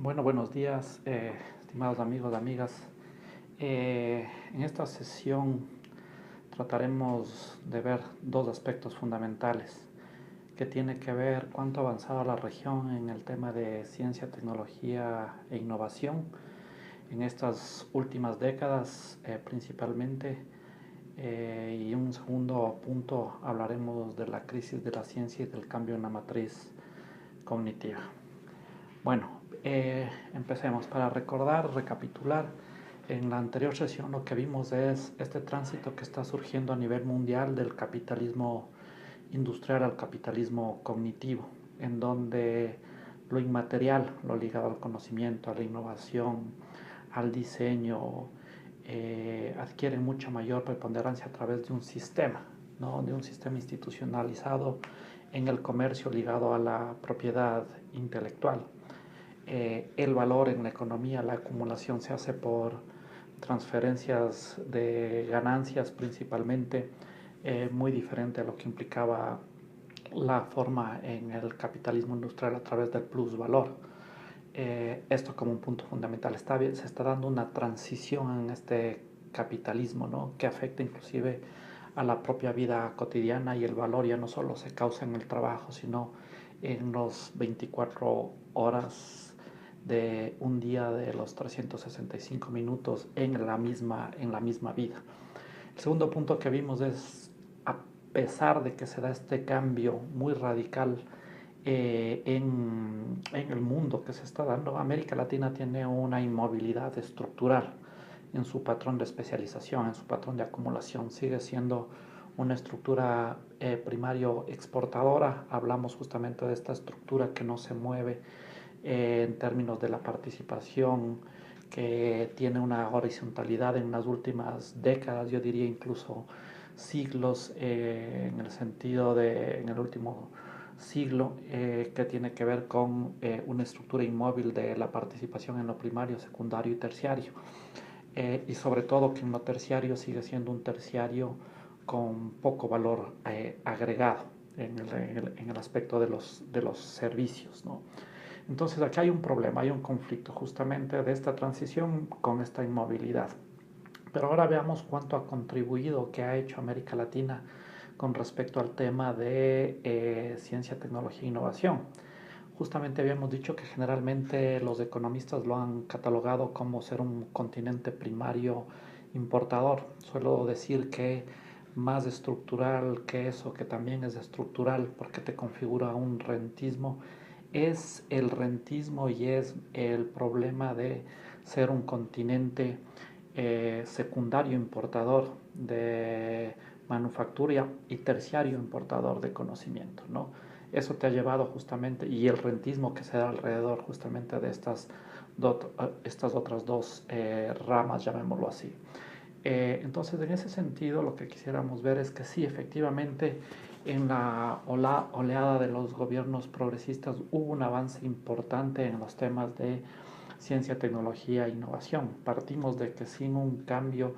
Bueno, buenos días, estimados amigos, amigas. En esta sesión trataremos de ver dos aspectos fundamentales que tiene que ver cuánto ha avanzado la región en el tema de ciencia, tecnología e innovación en estas últimas décadas principalmente. Y un segundo punto hablaremos de la crisis de la ciencia y del cambio en la matriz cognitiva. Bueno, empecemos. Para recordar, recapitular, en la anterior sesión lo que vimos es este tránsito que está surgiendo a nivel mundial del capitalismo industrial al capitalismo cognitivo, en donde lo inmaterial, lo ligado al conocimiento, a la innovación, al diseño, adquiere mucha mayor preponderancia a través de un sistema, ¿no? De un sistema institucionalizado en el comercio ligado a la propiedad intelectual. El valor en la economía, la acumulación se hace por transferencias de ganancias principalmente, muy diferente a lo que implicaba la forma en el capitalismo industrial a través del plusvalor. Esto como un punto fundamental. Se está dando una transición en este capitalismo, ¿no? Que afecta inclusive a la propia vida cotidiana, y el valor ya no solo se causa en el trabajo, sino en los 24 horas de un día de los 365 minutos en la misma vida. El segundo punto que vimos es, a pesar de que se da este cambio muy radical en el mundo que se está dando, América Latina tiene una inmovilidad estructural en su patrón de especialización, en su patrón de acumulación. Sigue siendo una estructura primario exportadora. Hablamos justamente de esta estructura que no se mueve en términos de la participación, que tiene una horizontalidad en las últimas décadas, yo diría incluso siglos, en el sentido de en el último siglo, que tiene que ver con una estructura inmóvil de la participación en lo primario, secundario y terciario. Y sobre todo que en lo terciario sigue siendo un terciario con poco valor agregado en el aspecto de los servicios, ¿no? Entonces aquí hay un problema, hay un conflicto justamente de esta transición con esta inmovilidad. Pero ahora veamos cuánto ha contribuido, qué ha hecho América Latina con respecto al tema de ciencia, tecnología e innovación. Justamente habíamos dicho que generalmente los economistas lo han catalogado como ser un continente primario importador. Suelo decir que más estructural que eso, que también es estructural porque te configura un rentismo, es el rentismo y es el problema de ser un continente secundario importador de manufactura y terciario importador de conocimiento, ¿no? Eso te ha llevado justamente, y el rentismo que se da alrededor justamente de estas otras dos ramas, llamémoslo así. Entonces, en ese sentido, lo que quisiéramos ver es que sí, efectivamente, en la oleada de los gobiernos progresistas hubo un avance importante en los temas de ciencia, tecnología e innovación. Partimos de que sin un cambio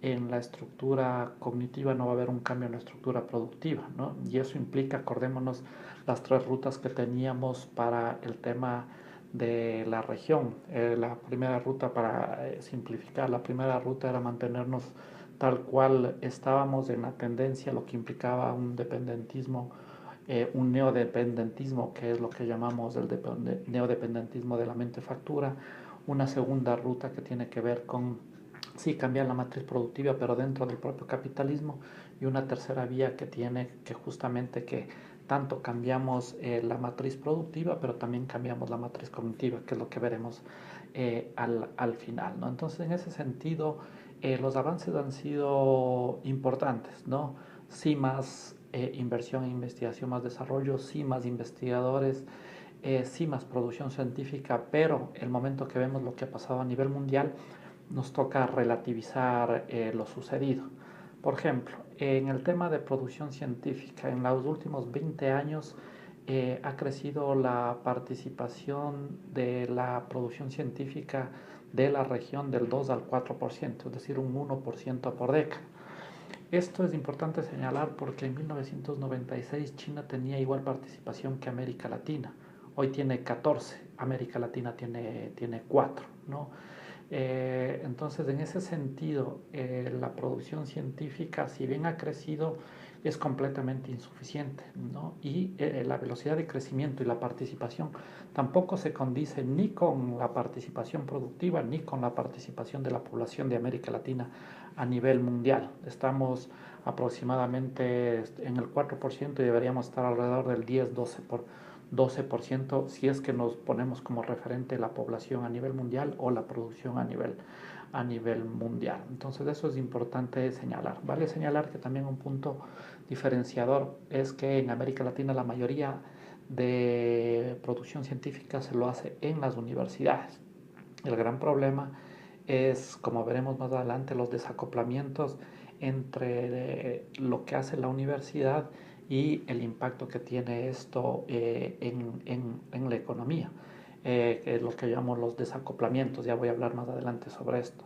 en la estructura cognitiva no va a haber un cambio en la estructura productiva, ¿no? Y eso implica, acordémonos, las tres rutas que teníamos para el tema de la región. La primera ruta, para simplificar, la primera ruta era mantenernos tal cual estábamos en la tendencia, lo que implicaba un dependentismo, un neodependentismo, que es lo que llamamos el neodependentismo de la mente factura. Una segunda ruta que tiene que ver con, sí, cambiar la matriz productiva, pero dentro del propio capitalismo. Y una tercera vía que tiene que justamente que tanto cambiamos la matriz productiva, pero también cambiamos la matriz cognitiva, que es lo que veremos al final, ¿no? Entonces, en ese sentido, los avances han sido importantes, ¿no? Sí, más inversión en investigación, más desarrollo, sí, más investigadores, sí, más producción científica, pero el momento que vemos lo que ha pasado a nivel mundial, nos toca relativizar lo sucedido. Por ejemplo, en el tema de producción científica, en los últimos 20 años ha crecido la participación de la producción científica de la región del 2 al 4%, es decir, un 1% por década. Esto es importante señalar porque en 1996 China tenía igual participación que América Latina. hoy tiene 14, América Latina tiene 4, ¿no? Entonces, en ese sentido, la producción científica, si bien ha crecido, es completamente insuficiente, ¿no? Y la velocidad de crecimiento y la participación tampoco se condice ni con la participación productiva ni con la participación de la población de América Latina a nivel mundial. Estamos aproximadamente en el 4% y deberíamos estar alrededor del 10-12% si es que nos ponemos como referente la población a nivel mundial o la producción a nivel mundial. Entonces eso es importante señalar. Vale señalar que también un punto diferenciador es que en América Latina la mayoría de producción científica se lo hace en las universidades. El gran problema es, como veremos más adelante, los desacoplamientos entre lo que hace la universidad y el impacto que tiene esto en la economía, que es lo que llamamos los desacoplamientos. Ya voy a hablar más adelante sobre esto.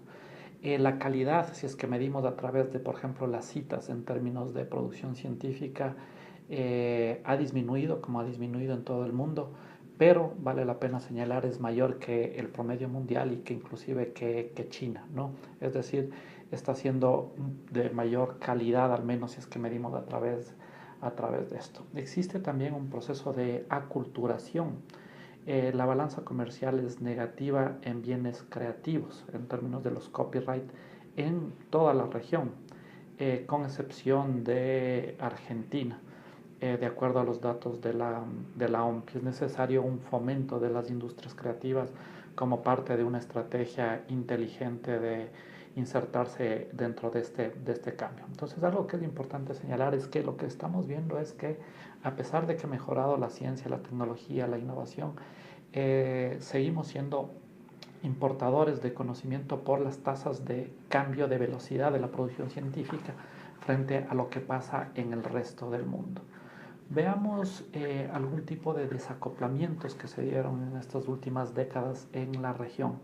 La calidad, si es que medimos a través de, por ejemplo, las citas en términos de producción científica, ha disminuido, como ha disminuido en todo el mundo, pero vale la pena señalar, es mayor que el promedio mundial y que inclusive que China, ¿no? Es decir, está siendo de mayor calidad, al menos si es que medimos a través de esto. Existe también un proceso de aculturación. La balanza comercial es negativa en bienes creativos, en términos de los copyright, en toda la región, con excepción de Argentina. De acuerdo a los datos de la OMP, es necesario un fomento de las industrias creativas como parte de una estrategia inteligente de insertarse dentro de este cambio. Entonces, algo que es importante señalar es que lo que estamos viendo es que a pesar de que ha mejorado la ciencia, la tecnología, la innovación, seguimos siendo importadores de conocimiento por las tasas de cambio de velocidad de la producción científica frente a lo que pasa en el resto del mundo. Veamos algún tipo de desacoplamientos que se dieron en estas últimas décadas en la región,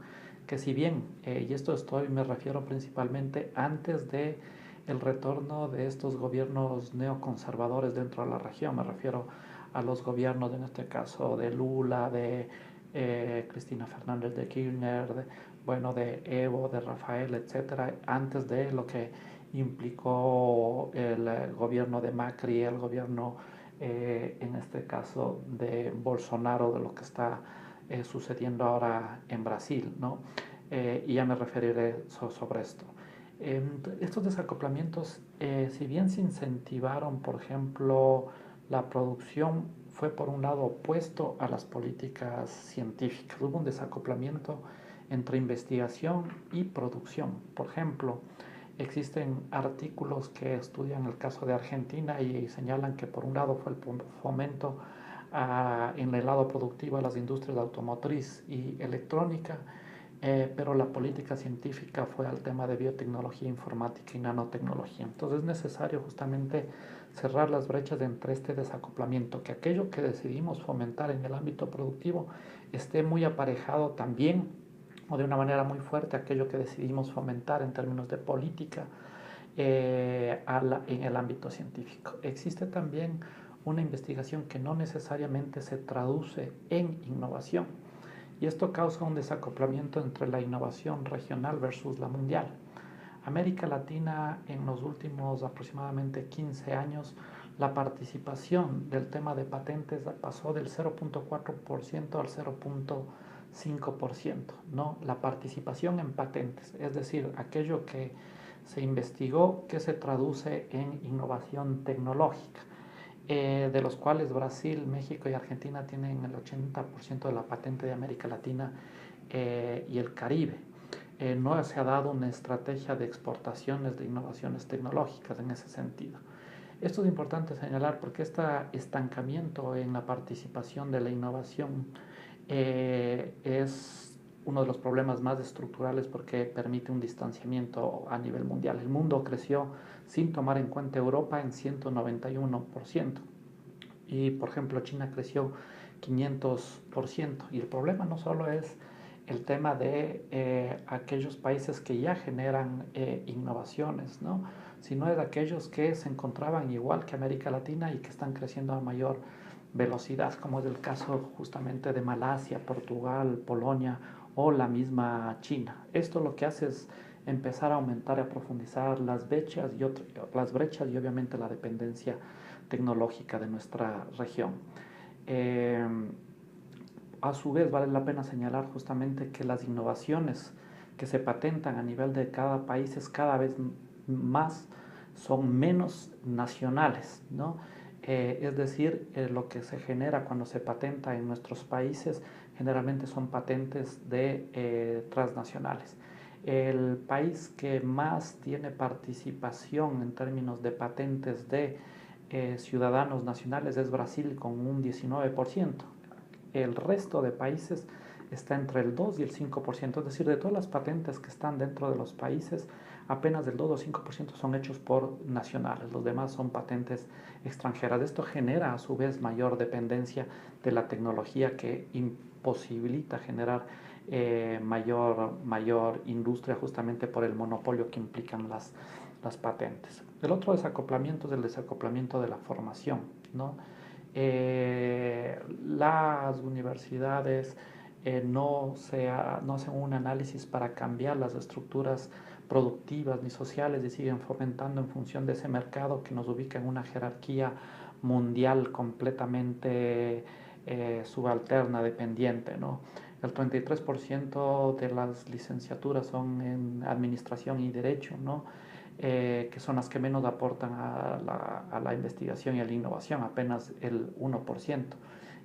que si bien, y esto me refiero principalmente antes de el retorno de estos gobiernos neoconservadores dentro de la región, me refiero a los gobiernos, en este caso, de Lula, de Cristina Fernández de Kirchner, de Evo, de Rafael, etcétera, antes de lo que implicó el gobierno de Macri, el gobierno en este caso de Bolsonaro, de lo que está sucediendo ahora en Brasil, ¿no? Y ya me referiré sobre esto. Estos desacoplamientos, si bien se incentivaron, por ejemplo, la producción, fue por un lado opuesto a las políticas científicas. Hubo un desacoplamiento entre investigación y producción. Por ejemplo, existen artículos que estudian el caso de Argentina y señalan que por un lado fue el fomento en el lado productivo a las industrias automotriz y electrónica, pero la política científica fue al tema de biotecnología, informática y nanotecnología. Entonces es necesario justamente cerrar las brechas entre este desacoplamiento, que aquello que decidimos fomentar en el ámbito productivo esté muy aparejado también o de una manera muy fuerte aquello que decidimos fomentar en términos de política en el ámbito científico. Existe también una investigación que no necesariamente se traduce en innovación y esto causa un desacoplamiento entre la innovación regional versus la mundial. América Latina en los últimos aproximadamente 15 años, la participación del tema de patentes pasó del 0.4% al 0.5%, ¿no? La participación en patentes, es decir, aquello que se investigó que se traduce en innovación tecnológica, de los cuales Brasil, México y Argentina tienen el 80% de la patente de América Latina y el Caribe. No se ha dado una estrategia de exportaciones de innovaciones tecnológicas en ese sentido. Esto es importante señalar porque este estancamiento en la participación de la innovación es uno de los problemas más estructurales porque permite un distanciamiento a nivel mundial. El mundo creció sin tomar en cuenta Europa en 191%. Y, por ejemplo, China creció 500%. Y el problema no solo es el tema de aquellos países que ya generan innovaciones, ¿no? Sino de aquellos que se encontraban igual que América Latina y que están creciendo a mayor velocidad, como es el caso justamente de Malasia, Portugal, Polonia o la misma China. Esto lo que hace es empezar a aumentar y a profundizar las brechas y obviamente la dependencia tecnológica de nuestra región. Eh, a su vez, vale la pena señalar justamente que las innovaciones que se patentan a nivel de cada país es cada vez más son menos nacionales, ¿no? Es decir, lo que se genera cuando se patenta en nuestros países generalmente son patentes transnacionales. El país que más tiene participación en términos de patentes de ciudadanos nacionales es Brasil con un 19%. El resto de países está entre el 2 y el 5%, es decir, de todas las patentes que están dentro de los países, apenas del 2 o 5% son hechos por nacionales, los demás son patentes extranjeras. Esto genera a su vez mayor dependencia de la tecnología que imposibilita generar mayor industria justamente por el monopolio que implican las patentes. El otro desacoplamiento es el desacoplamiento de la formación, ¿no? Las universidades no hacen un análisis para cambiar las estructuras productivas ni sociales y siguen fomentando en función de ese mercado que nos ubica en una jerarquía mundial completamente subalterna, dependiente, ¿no? El 33% de las licenciaturas son en administración y derecho, ¿no? Que son las que menos aportan a la investigación y a la innovación, apenas el 1%.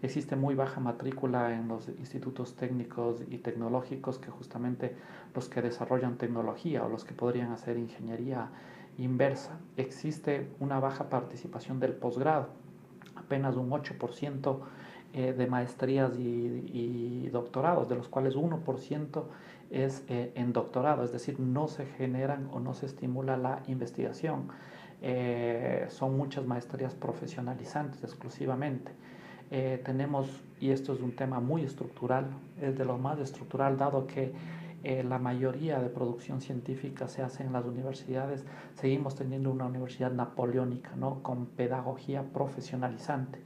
Existe muy baja matrícula en los institutos técnicos y tecnológicos, que justamente los que desarrollan tecnología o los que podrían hacer ingeniería inversa. Existe una baja participación del posgrado, apenas un 8% de maestrías y doctorados, de los cuales 1% es en doctorado, es decir, no se generan o no se estimula la investigación. Son muchas maestrías profesionalizantes exclusivamente. Tenemos, y esto es un tema muy estructural, es de lo más estructural, dado que la mayoría de producción científica se hace en las universidades, seguimos teniendo una universidad napoleónica, ¿no? Con pedagogía profesionalizante.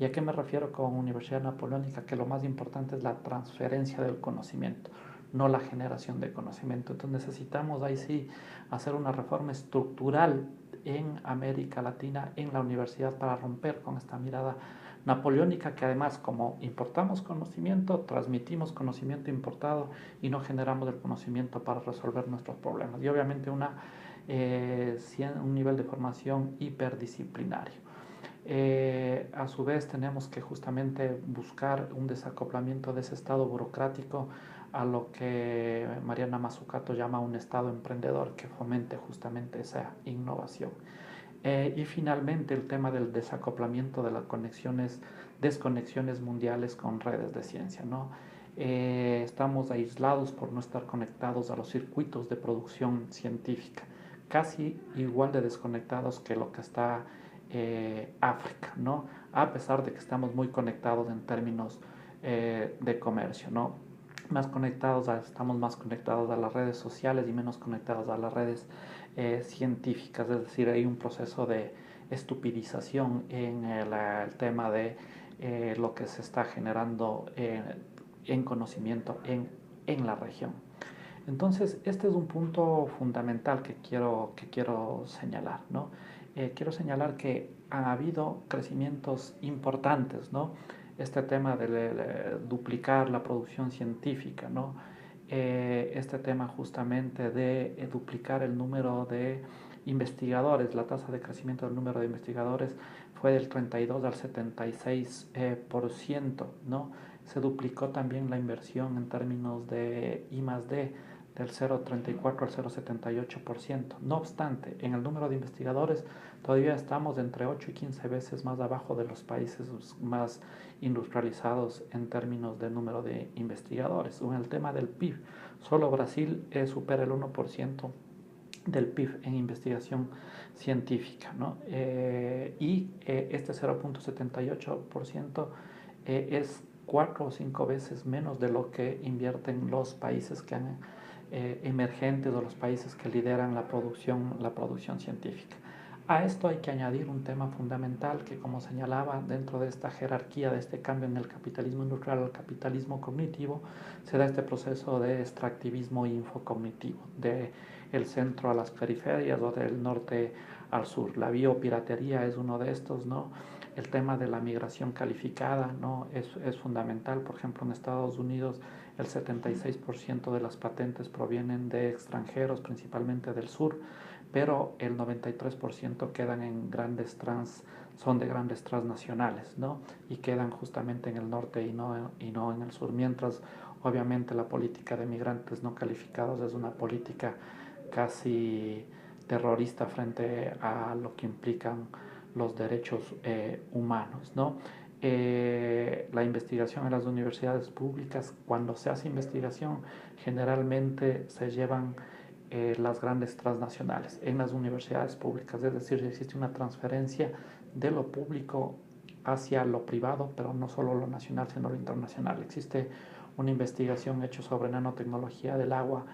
¿Y a qué me refiero con universidad napoleónica? Que lo más importante es la transferencia del conocimiento, no la generación de conocimiento. Entonces necesitamos ahí sí hacer una reforma estructural en América Latina, en la universidad, para romper con esta mirada napoleónica, que además, como importamos conocimiento, transmitimos conocimiento importado y no generamos el conocimiento para resolver nuestros problemas. Y obviamente un nivel de formación hiperdisciplinario. A su vez tenemos que justamente buscar un desacoplamiento de ese estado burocrático a lo que Mariana Mazzucato llama un estado emprendedor que fomente justamente esa innovación. Y finalmente el tema del desacoplamiento de las desconexiones mundiales con redes de ciencia, ¿no? Estamos aislados por no estar conectados a los circuitos de producción científica, casi igual de desconectados que lo que está África, ¿no? A pesar de que estamos muy conectados en términos de comercio, ¿no? Estamos más conectados a las redes sociales y menos conectados a las redes científicas, es decir, hay un proceso de estupidización en el tema de lo que se está generando en conocimiento en la región. Entonces, este es un punto fundamental que quiero señalar, ¿no? Quiero señalar que han habido crecimientos importantes, ¿no? Este tema de duplicar la producción científica, ¿no? Este tema justamente de duplicar el número de investigadores, la tasa de crecimiento del número de investigadores fue del 32 al 76%, ¿no? Se duplicó también la inversión en términos de I+D, del 0,34 al 0,78%. No obstante, en el número de investigadores todavía estamos entre 8 y 15 veces más abajo de los países más industrializados en términos de número de investigadores. En el tema del PIB, solo Brasil supera el 1% del PIB en investigación científica, ¿no? Este 0,78% es 4 o 5 veces menos de lo que invierten los países que emergentes o los países que lideran la producción científica. A esto hay que añadir un tema fundamental que, como señalaba, dentro de esta jerarquía, de este cambio en el capitalismo industrial al capitalismo cognitivo, se da este proceso de extractivismo infocognitivo, de el centro a las periferias o del norte al sur. La biopiratería es uno de estos, ¿no? El tema de la migración calificada, ¿no? Es fundamental. Por ejemplo, en Estados Unidos el 76% de las patentes provienen de extranjeros, principalmente del sur, pero el 93% quedan en son de grandes transnacionales, ¿no? Y quedan justamente en el norte y no en el sur, mientras obviamente la política de migrantes no calificados es una política casi terrorista frente a lo que implican los derechos humanos, ¿no? La investigación en las universidades públicas, cuando se hace investigación, generalmente se llevan las grandes transnacionales en las universidades públicas, es decir, existe una transferencia de lo público hacia lo privado, pero no solo lo nacional, sino lo internacional. Existe una investigación hecha sobre nanotecnología del agua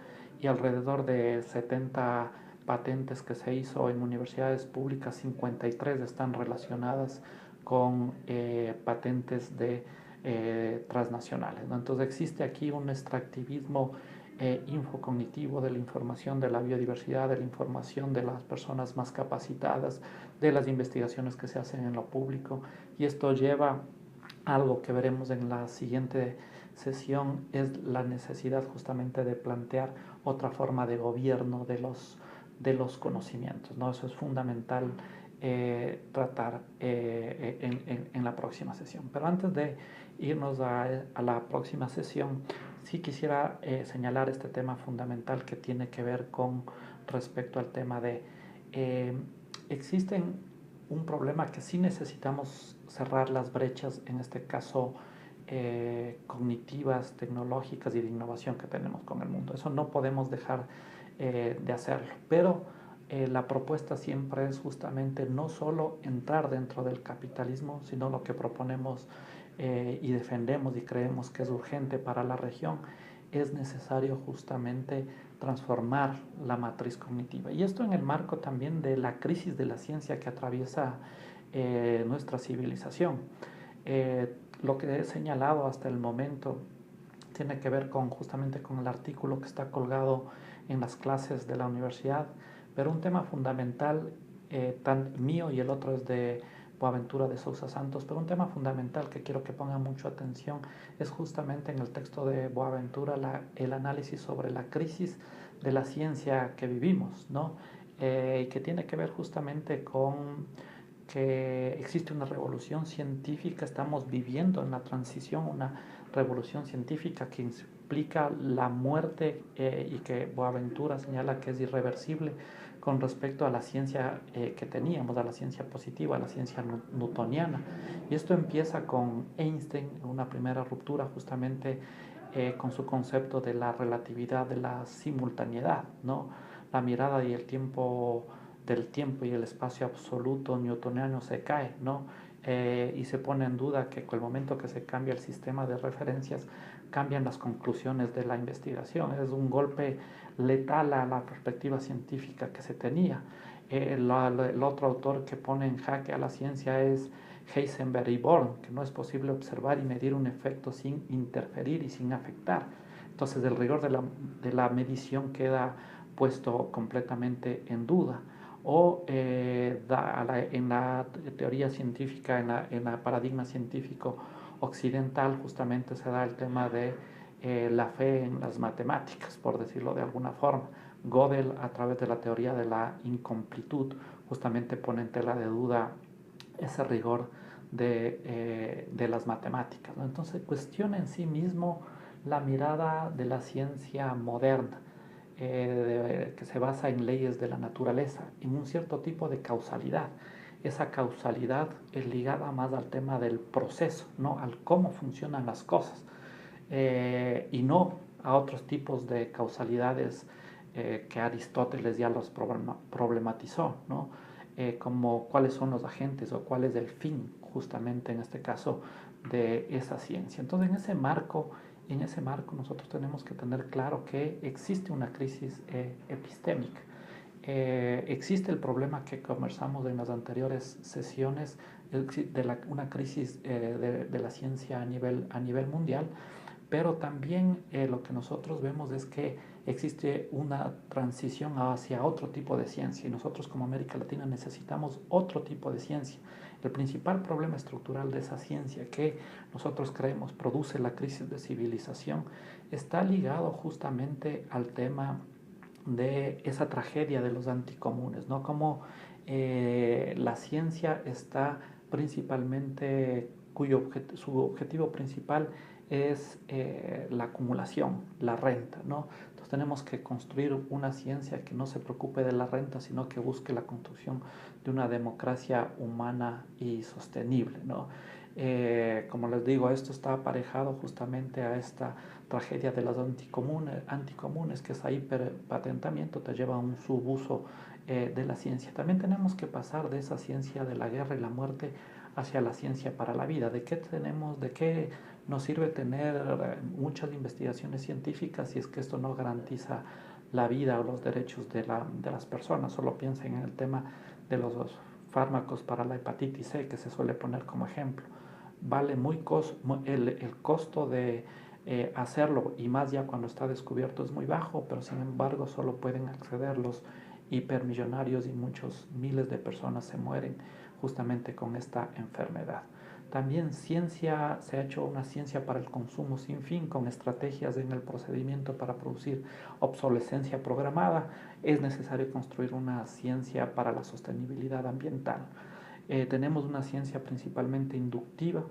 y alrededor de 70 patentes que se hizo en universidades públicas, 53 están relacionadas con patentes de transnacionales, ¿no? Entonces existe aquí un extractivismo infocognitivo de la información de la biodiversidad, de la información de las personas más capacitadas, de las investigaciones que se hacen en lo público, y esto lleva a algo que veremos en la siguiente sesión, es la necesidad justamente de plantear otra forma de gobierno de los conocimientos, ¿no? Eso es fundamental tratar en la próxima sesión. Pero antes de irnos a la próxima sesión, sí quisiera señalar este tema fundamental que tiene que ver con respecto al tema de eh, existen un problema que sí necesitamos cerrar las brechas, en este caso cognitivas, tecnológicas y de innovación que tenemos con el mundo. Eso no podemos dejar de hacerlo, pero la propuesta siempre es justamente no solo entrar dentro del capitalismo, sino lo que proponemos y defendemos y creemos que es urgente para la región, es necesario justamente transformar la matriz cognitiva. Y esto en el marco también de la crisis de la ciencia que atraviesa nuestra civilización. Lo que he señalado hasta el momento tiene que ver con justamente con el artículo que está colgado en las clases de la universidad, pero un tema fundamental, tan mío y el otro es de Boaventura de Sousa Santos, pero un tema fundamental que quiero que pongan mucho atención es justamente en el texto de Boaventura el análisis sobre la crisis de la ciencia que vivimos, ¿no? Y que tiene que ver justamente con que existe una revolución científica, estamos viviendo en la transición, una revolución científica que implica la muerte y que Boaventura señala que es irreversible con respecto a la ciencia que teníamos, a la ciencia positiva, a la ciencia newtoniana. Y esto empieza con Einstein, una primera ruptura justamente con su concepto de la relatividad de la simultaneidad, ¿no? La mirada y el tiempo del tiempo y el espacio absoluto newtoniano se cae, ¿no? Y se pone en duda que con el momento que se cambia el sistema de referencias, cambian las conclusiones de la investigación. Es un golpe letal a la perspectiva científica que se tenía. El otro autor que pone en jaque a la ciencia es Heisenberg y Born, que no es posible observar y medir un efecto sin interferir y sin afectar. Entonces el rigor de la medición queda puesto completamente en duda. O en la teoría científica, en la paradigma científico occidental, justamente se da el tema de la fe en las matemáticas, por decirlo de alguna forma. Gödel, a través de la teoría de la incompletud, justamente pone en tela de duda ese rigor de las matemáticas, ¿no? Entonces cuestiona en sí mismo la mirada de la ciencia moderna, que se basa en leyes de la naturaleza, en un cierto tipo de causalidad. Esa causalidad es ligada más al tema del proceso, ¿no? Al cómo funcionan las cosas, y no a otros tipos de causalidades que Aristóteles ya los problematizó, ¿no? Como cuáles son los agentes o cuál es el fin, justamente en este caso, de esa ciencia. Entonces, en ese marco nosotros tenemos que tener claro que existe una crisis epistémica Existe el problema que conversamos en las anteriores sesiones de una crisis de la ciencia a nivel mundial, pero también lo que nosotros vemos es que existe una transición hacia otro tipo de ciencia y nosotros como América Latina necesitamos otro tipo de ciencia. El principal problema estructural de esa ciencia que nosotros creemos produce la crisis de civilización está ligado justamente al tema de esa tragedia de los anticomunes, ¿no? Como la ciencia está principalmente, su objetivo principal es la acumulación, la renta, ¿no? Entonces tenemos que construir una ciencia que no se preocupe de la renta, sino que busque la construcción de una democracia humana y sostenible, ¿no? Como les digo, esto está aparejado justamente a esta tragedia de los anticomunes, que es hiperpatentamiento, te lleva a un subuso de la ciencia. También tenemos que pasar de esa ciencia de la guerra y la muerte hacia la ciencia para la vida. ¿De qué nos sirve tener muchas investigaciones científicas si es que esto no garantiza la vida o los derechos de las personas? Solo piensen en el tema de los fármacos para la hepatitis C, que se suele poner como ejemplo. Vale el costo de hacerlo, y más ya cuando está descubierto, es muy bajo, pero sin embargo solo pueden acceder los hipermillonarios y muchos miles de personas se mueren justamente con esta enfermedad. También se ha hecho una ciencia para el consumo sin fin, con estrategias en el procedimiento para producir obsolescencia programada. Es necesario construir una ciencia para la sostenibilidad ambiental. Tenemos una ciencia principalmente inductiva.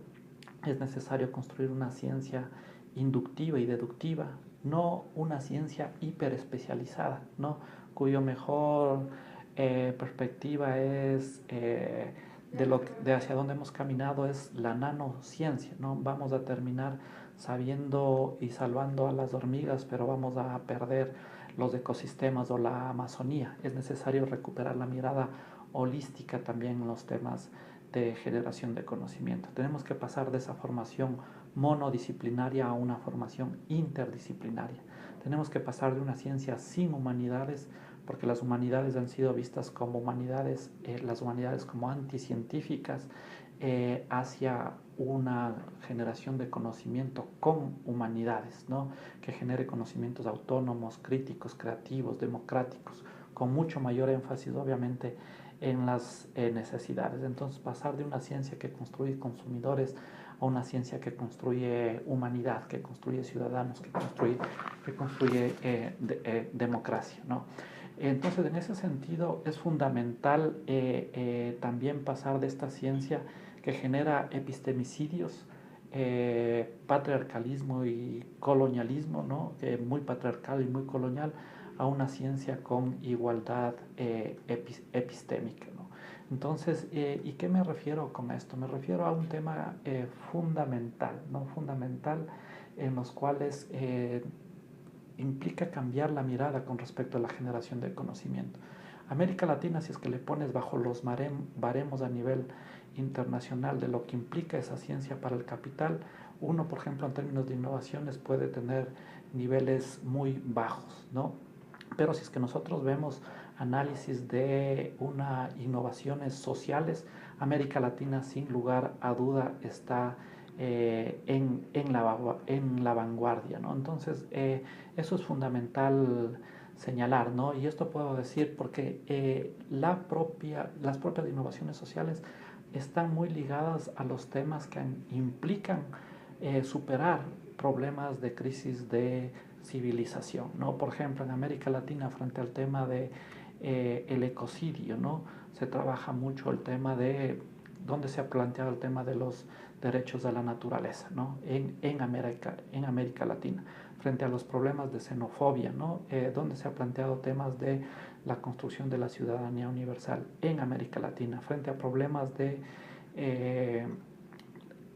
Es necesario construir una ciencia inductiva y deductiva, no una ciencia hiperespecializada, ¿no? Cuyo mejor perspectiva es de hacia dónde hemos caminado es la nanociencia, ¿no? Vamos a terminar sabiendo y salvando a las hormigas, pero vamos a perder los ecosistemas o la Amazonía. Es necesario recuperar la mirada holística también en los temas de generación de conocimiento. Tenemos que pasar de esa formación monodisciplinaria a una formación interdisciplinaria. Tenemos que pasar de una ciencia sin humanidades, porque las humanidades han sido vistas como humanidades, las humanidades como anticientíficas, hacia una generación de conocimiento con humanidades, ¿no? Que genere conocimientos autónomos, críticos, creativos, democráticos, con mucho mayor énfasis, obviamente, en las necesidades. Entonces, pasar de una ciencia que construye consumidores a una ciencia que construye humanidad, que construye ciudadanos, que construye democracia, ¿no? Entonces, en ese sentido, es fundamental también pasar de esta ciencia que genera epistemicidios, patriarcalismo y colonialismo, ¿no? Muy patriarcal y muy colonial, a una ciencia con igualdad epistémica, ¿no? Entonces, ¿y qué me refiero con esto? Me refiero a un tema fundamental, ¿no? Fundamental, en los cuales implica cambiar la mirada con respecto a la generación de conocimiento. América Latina, si es que le pones bajo los baremos a nivel internacional de lo que implica esa ciencia para el capital, uno, por ejemplo, en términos de innovaciones puede tener niveles muy bajos, ¿no? Pero si es que nosotros vemos análisis de innovaciones sociales, América Latina sin lugar a duda está en la vanguardia, ¿no? Entonces, eso es fundamental señalar, ¿no? Y esto puedo decir porque las propias innovaciones sociales están muy ligadas a los temas que implican superar problemas de crisis de civilización, ¿no? Por ejemplo, en América Latina, frente al tema de el ecocidio, ¿no? Se trabaja mucho el tema de dónde se ha planteado el tema de los derechos de la naturaleza, ¿no? En América Latina, frente a los problemas de xenofobia, ¿no? Donde se ha planteado temas de la construcción de la ciudadanía universal en América Latina, frente a problemas de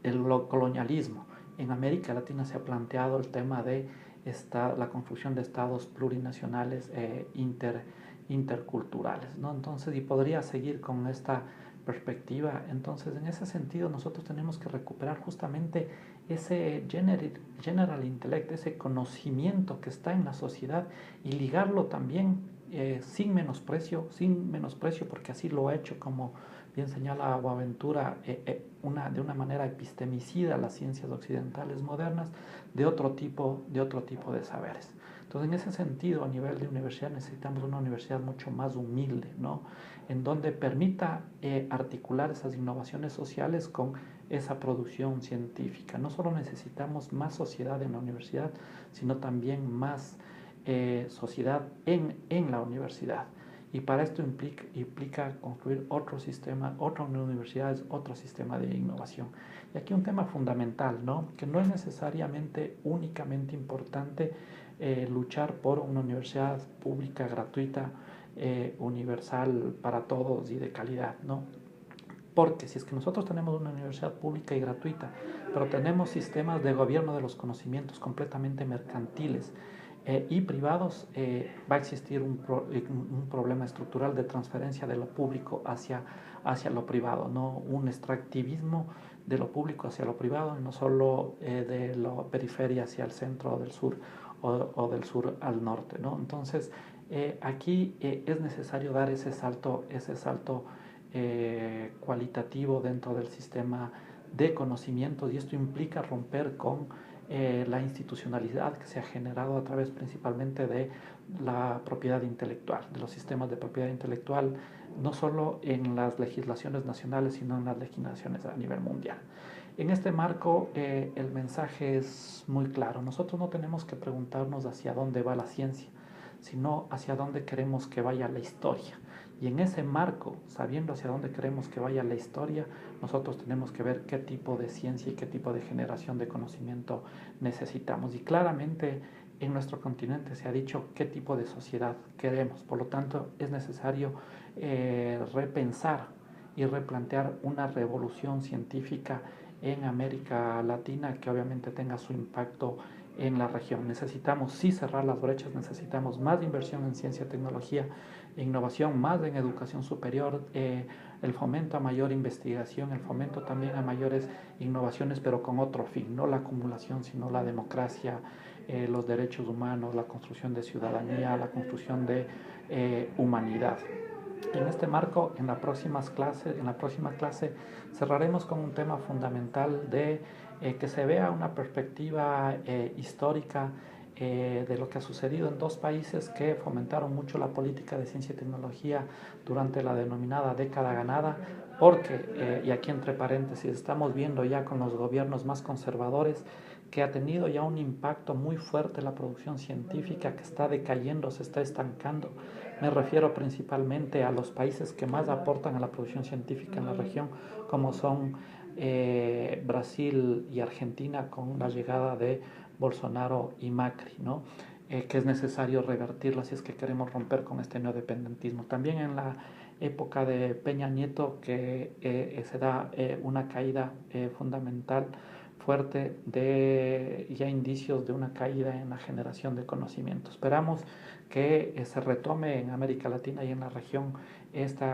el colonialismo. En América Latina se ha planteado el tema de la construcción de estados plurinacionales interculturales, ¿no? Entonces, y podría seguir con esta perspectiva. Entonces, en ese sentido, nosotros tenemos que recuperar justamente ese general intellect, ese conocimiento que está en la sociedad, y ligarlo también sin menosprecio, porque así lo ha hecho, como bien señala Boaventura, de una manera epistemicida las ciencias occidentales modernas, de otro tipo de saberes. Entonces, en ese sentido, a nivel de universidad, necesitamos una universidad mucho más humilde, ¿no? En donde permita articular esas innovaciones sociales con esa producción científica. No solo necesitamos más sociedad en la universidad, sino también más sociedad en la universidad. Y para esto implica construir otro sistema, otras universidades, otro sistema de innovación. Y aquí un tema fundamental, ¿no? Que no es necesariamente únicamente importante luchar por una universidad pública, gratuita, universal para todos y de calidad, ¿no? Porque si es que nosotros tenemos una universidad pública y gratuita, pero tenemos sistemas de gobierno de los conocimientos completamente mercantiles y privados, va a existir un problema estructural de transferencia de lo público hacia lo privado, ¿no? Un extractivismo de lo público hacia lo privado, no solo de la periferia hacia el centro o del sur o del sur al norte, ¿no? Entonces, aquí es necesario dar ese salto cualitativo dentro del sistema de conocimientos, y esto implica romper con la institucionalidad que se ha generado a través principalmente de la propiedad intelectual, de los sistemas de propiedad intelectual, no solo en las legislaciones nacionales, sino en las legislaciones a nivel mundial. En este marco, el mensaje es muy claro. Nosotros no tenemos que preguntarnos hacia dónde va la ciencia, sino hacia dónde queremos que vaya la historia. Y en ese marco, sabiendo hacia dónde queremos que vaya la historia, nosotros tenemos que ver qué tipo de ciencia y qué tipo de generación de conocimiento necesitamos. Y claramente en nuestro continente se ha dicho qué tipo de sociedad queremos. Por lo tanto, es necesario repensar y replantear una revolución científica en América Latina que obviamente tenga su impacto en la región. Necesitamos sí cerrar las brechas, necesitamos más inversión en ciencia, tecnología e innovación, más en educación superior, el fomento a mayor investigación, el fomento también a mayores innovaciones, pero con otro fin, no la acumulación, sino la democracia, los derechos humanos, la construcción de ciudadanía, la construcción de humanidad. En este marco, en la próxima clase cerraremos con un tema fundamental de que se vea una perspectiva histórica de lo que ha sucedido en dos países que fomentaron mucho la política de ciencia y tecnología durante la denominada década ganada, porque, y aquí entre paréntesis, estamos viendo ya con los gobiernos más conservadores que ha tenido ya un impacto muy fuerte en la producción científica, que está decayendo, se está estancando. Me refiero principalmente a los países que más aportan a la producción científica en la región, como son Brasil y Argentina, con la llegada de Bolsonaro y Macri, ¿no? Que es necesario revertirlo si es que queremos romper con este neodependentismo. También en la época de Peña Nieto, que se da una caída fundamental, fuerte, de ya indicios de una caída en la generación de conocimiento. Esperamos que se retome en América Latina y en la región este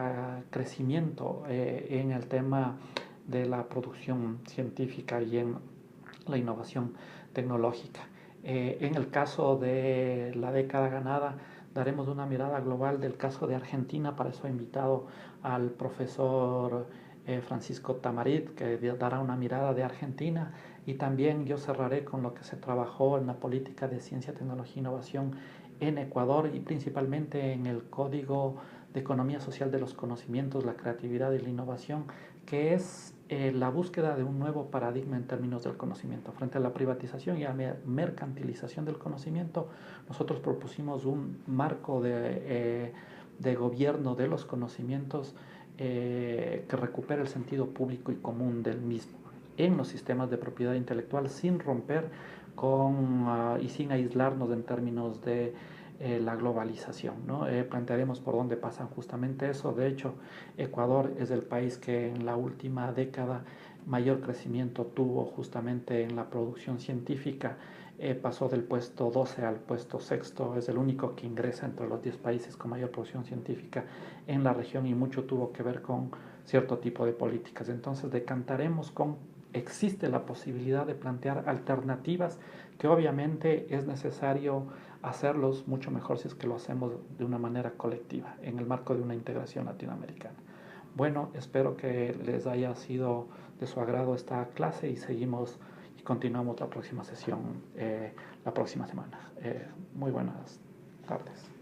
crecimiento en el tema de la producción científica y en la innovación tecnológica. En el caso de la década ganada, daremos una mirada global del caso de Argentina. Para eso he invitado al profesor Francisco Tamarit, que dará una mirada de Argentina, y también yo cerraré con lo que se trabajó en la política de ciencia, tecnología e innovación en Ecuador, y principalmente en el Código de Economía Social de los Conocimientos, la Creatividad y la Innovación, que es la búsqueda de un nuevo paradigma en términos del conocimiento. Frente a la privatización y a la mercantilización del conocimiento, nosotros propusimos un marco de gobierno de los conocimientos que recupere el sentido público y común del mismo en los sistemas de propiedad intelectual, sin romper y sin aislarnos en términos de la globalización, ¿no? Plantearemos por dónde pasa justamente eso. De hecho, Ecuador es el país que en la última década mayor crecimiento tuvo justamente en la producción científica. Pasó del puesto 12 al puesto sexto, es el único que ingresa entre los 10 países con mayor producción científica en la región, y mucho tuvo que ver con cierto tipo de políticas. Entonces decantaremos con existe la posibilidad de plantear alternativas que obviamente es necesario hacerlos mucho mejor si es que lo hacemos de una manera colectiva, en el marco de una integración latinoamericana. Bueno, espero que les haya sido de su agrado esta clase y seguimos y continuamos la próxima sesión la próxima semana. Muy buenas tardes.